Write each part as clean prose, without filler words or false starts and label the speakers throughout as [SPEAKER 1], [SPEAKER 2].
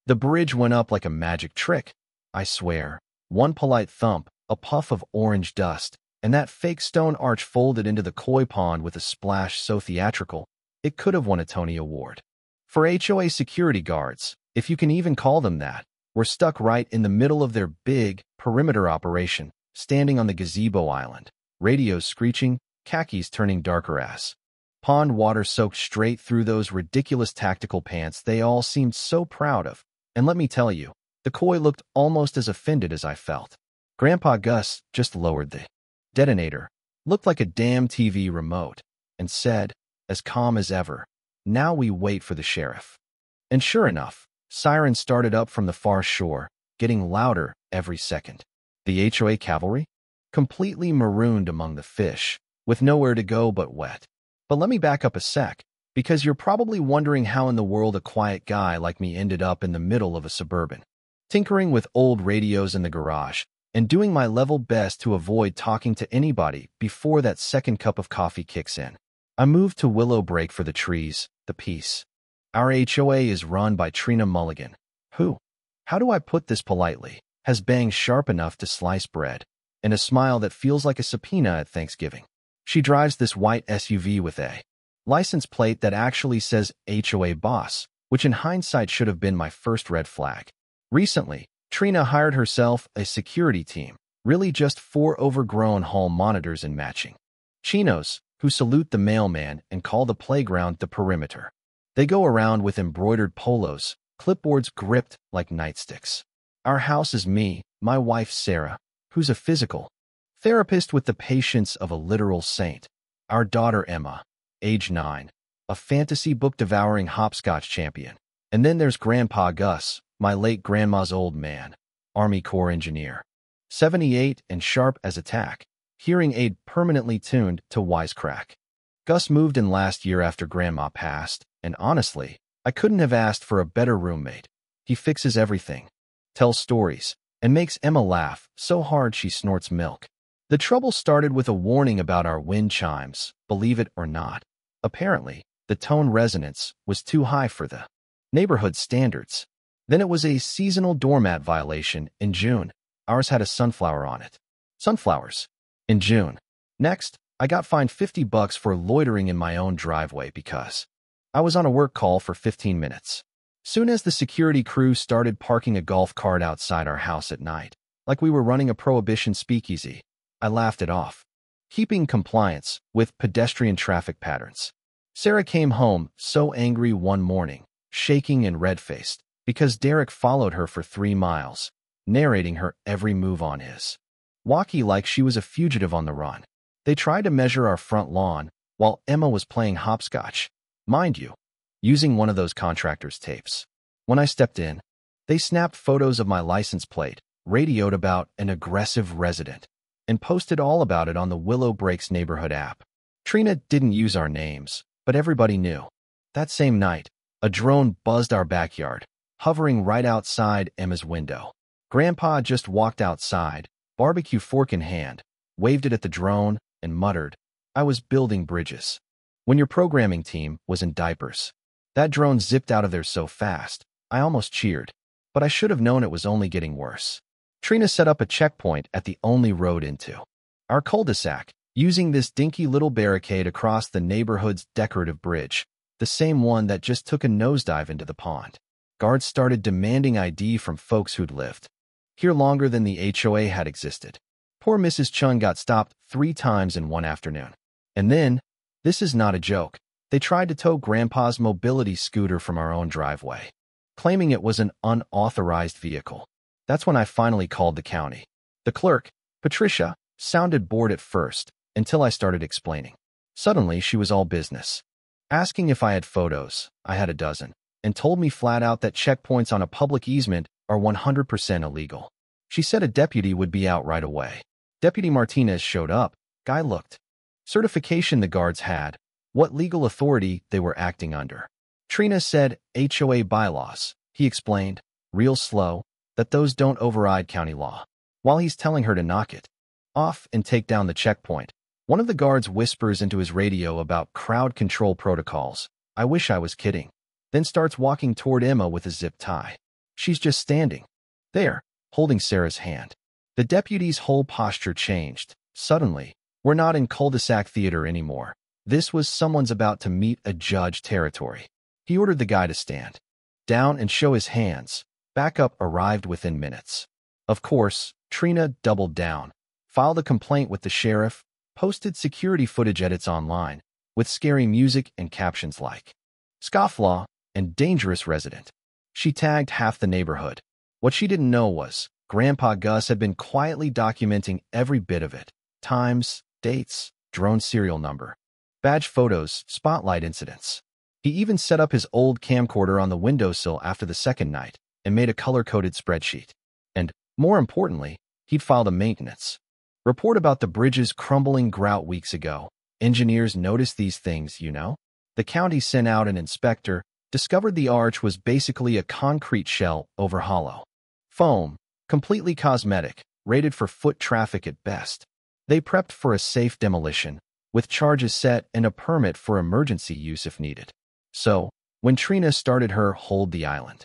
[SPEAKER 1] The bridge went up like a magic trick, I swear. One polite thump, a puff of orange dust, and that fake stone arch folded into the koi pond with a splash so theatrical, it could have won a Tony Award. For HOA security guards, if you can even call them that, were stuck right in the middle of their big perimeter operation, standing on the gazebo island, radios screeching, khakis turning darker as pond water soaked straight through those ridiculous tactical pants they all seemed so proud of. And let me tell you, the koi looked almost as offended as I felt. Grandpa Gus just lowered the detonator, looked like a damn TV remote, and said, as calm as ever, "Now we wait for the sheriff." And sure enough, sirens started up from the far shore, getting louder every second. The HOA cavalry? Completely marooned among the fish, with nowhere to go but wet. But let me back up a sec, because you're probably wondering how in the world a quiet guy like me ended up in the middle of a suburban, tinkering with old radios in the garage, and doing my level best to avoid talking to anybody before that second cup of coffee kicks in. I moved to Willow Break for the trees, the peace. Our HOA is run by Trina Mulligan, who, how do I put this politely, has bangs sharp enough to slice bread, and a smile that feels like a subpoena at Thanksgiving. She drives this white SUV with a license plate that actually says HOA Boss, which in hindsight should have been my first red flag. Recently, Trina hired herself a security team, really just 4 overgrown hall monitors and matching chinos, who salute the mailman and call the playground the perimeter. They go around with embroidered polos, clipboards gripped like nightsticks. Our house is me, my wife Sarah, who's a physical therapist with the patience of a literal saint, our daughter Emma, age 9, a fantasy book-devouring hopscotch champion, and then there's Grandpa Gus, my late grandma's old man, Army Corps engineer, 78 and sharp as a tack, hearing aid permanently tuned to wisecrack. Gus moved in last year after Grandma passed, and honestly, I couldn't have asked for a better roommate. He fixes everything, tells stories, and makes Emma laugh so hard she snorts milk. The trouble started with a warning about our wind chimes, believe it or not. Apparently, the tone resonance was too high for the neighborhood standards. Then it was a seasonal doormat violation in June. Ours had a sunflower on it. Sunflowers. In June. Next, I got fined $50 for loitering in my own driveway because I was on a work call for 15 minutes. Soon as the security crew started parking a golf cart outside our house at night, like we were running a prohibition speakeasy, I laughed it off. Keeping compliance with pedestrian traffic patterns. Sarah came home so angry one morning, shaking and red-faced, because Derek followed her for 3 miles, narrating her every move on his walkie like she was a fugitive on the run. They tried to measure our front lawn while Emma was playing hopscotch, mind you, using one of those contractor's tapes. When I stepped in, they snapped photos of my license plate, radioed about an aggressive resident, and posted all about it on the Willow Breaks neighborhood app. Trina didn't use our names, but everybody knew. That same night, a drone buzzed our backyard, hovering right outside Emma's window. Grandpa just walked outside, barbecue fork in hand, waved it at the drone, and muttered, "I was building bridges." When your programming team was in diapers. That drone zipped out of there so fast, I almost cheered, but I should have known it was only getting worse. Trina set up a checkpoint at the only road into our cul-de-sac, using this dinky little barricade across the neighborhood's decorative bridge, the same one that just took a nosedive into the pond. Guards started demanding ID from folks who'd lived here longer than the HOA had existed. Poor Mrs. Chun got stopped 3 times in one afternoon. And then, this is not a joke, they tried to tow Grandpa's mobility scooter from our own driveway, claiming it was an unauthorized vehicle. That's when I finally called the county. The clerk, Patricia, sounded bored at first, until I started explaining. Suddenly, she was all business. Asking if I had photos, I had a dozen, and told me flat out that checkpoints on a public easement are 100% illegal. She said a deputy would be out right away. Deputy Martinez showed up. Guy looked. Certification the guards had, what legal authority they were acting under. Trina said HOA bylaws, he explained, real slow, that those don't override county law. While he's telling her to knock it off and take down the checkpoint, one of the guards whispers into his radio about crowd control protocols. I wish I was kidding. Then starts walking toward Emma with a zip tie. She's just standing there, holding Sarah's hand. The deputy's whole posture changed. Suddenly, we're not in cul-de-sac theater anymore. This was someone's about to meet a judge territory. He ordered the guy to stand down and show his hands. Backup arrived within minutes. Of course, Trina doubled down, filed a complaint with the sheriff, posted security footage edits online, with scary music and captions like, "Scofflaw and dangerous resident." She tagged half the neighborhood. What she didn't know was, Grandpa Gus had been quietly documenting every bit of it. Times, dates, drone serial number, badge photos, spotlight incidents. He even set up his old camcorder on the windowsill after the second night and made a color-coded spreadsheet. And, more importantly, he'd filed a maintenance report about the bridge's crumbling grout weeks ago. Engineers noticed these things, you know. The county sent out an inspector, discovered the arch was basically a concrete shell over hollow foam, completely cosmetic, rated for foot traffic at best. They prepped for a safe demolition, with charges set and a permit for emergency use if needed. So, when Trina started her Hold the Island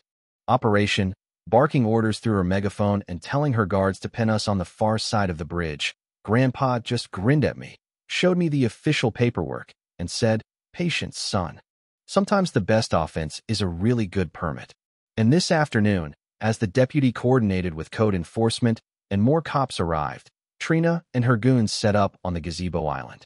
[SPEAKER 1] operation, barking orders through her megaphone and telling her guards to pin us on the far side of the bridge, Grandpa just grinned at me, showed me the official paperwork, and said, "Patience, son. Sometimes the best offense is a really good permit." And this afternoon, as the deputy coordinated with code enforcement and more cops arrived, Trina and her goons set up on the gazebo island.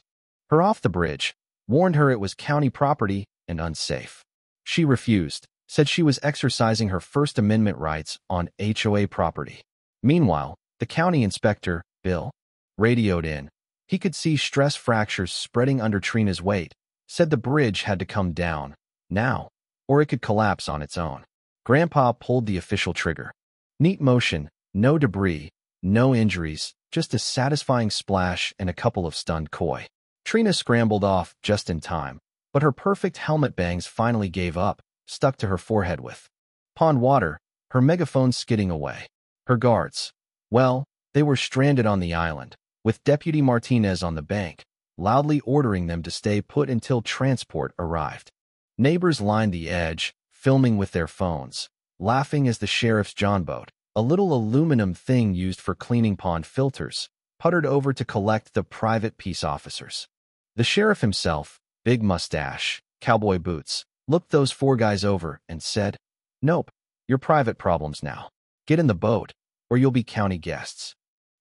[SPEAKER 1] Her off the bridge warned her it was county property and unsafe. She refused, said she was exercising her First Amendment rights on HOA property. Meanwhile, the county inspector, Bill, radioed in. He could see stress fractures spreading under Trina's weight, said the bridge had to come down now, or it could collapse on its own. Grandpa pulled the official trigger. Neat motion, no debris, no injuries, just a satisfying splash and a couple of stunned koi. Trina scrambled off just in time, but her perfect helmet bangs finally gave up, stuck to her forehead with pond water, her megaphone skidding away. Her guards, well, they were stranded on the island, with Deputy Martinez on the bank, loudly ordering them to stay put until transport arrived. Neighbors lined the edge, filming with their phones, laughing as the sheriff's John boat, a little aluminum thing used for cleaning pond filters, puttered over to collect the private peace officers. The sheriff himself, big mustache, cowboy boots, looked those four guys over and said, "Nope, your private problems now. Get in the boat, or you'll be county guests."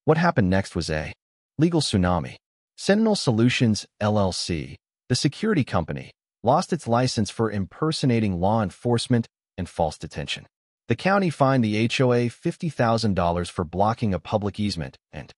[SPEAKER 1] What happened next was a legal tsunami. Sentinel Solutions, LLC, the security company, lost its license for impersonating law enforcement and false detention. The county fined the HOA $50,000 for blocking a public easement and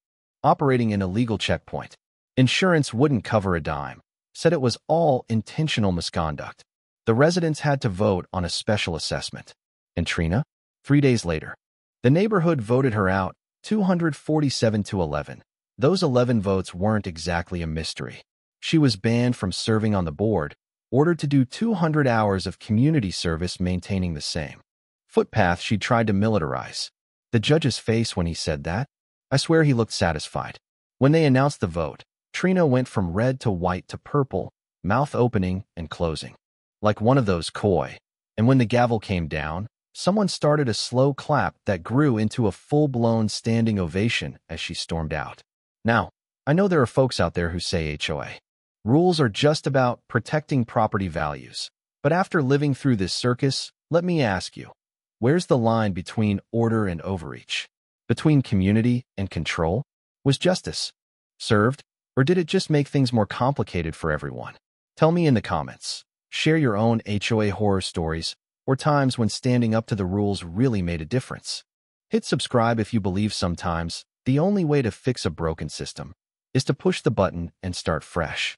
[SPEAKER 1] operating an illegal checkpoint. Insurance wouldn't cover a dime, said it was all intentional misconduct. The residents had to vote on a special assessment. And Trina? 3 days later, the neighborhood voted her out, 247 to 11. Those 11 votes weren't exactly a mystery. She was banned from serving on the board, ordered to do 200 hours of community service maintaining the same footpath she'd tried to militarize. The judge's face when he said that? I swear he looked satisfied. When they announced the vote, Trina went from red to white to purple, mouth opening and closing, like one of those koi. And when the gavel came down, someone started a slow clap that grew into a full-blown standing ovation as she stormed out. Now, I know there are folks out there who say HOA rules are just about protecting property values. But after living through this circus, let me ask you, where's the line between order and overreach? Between community and control? Was justice served, or did it just make things more complicated for everyone? Tell me in the comments. Share your own HOA horror stories or times when standing up to the rules really made a difference. Hit subscribe if you believe sometimes the only way to fix a broken system is to push the button and start fresh.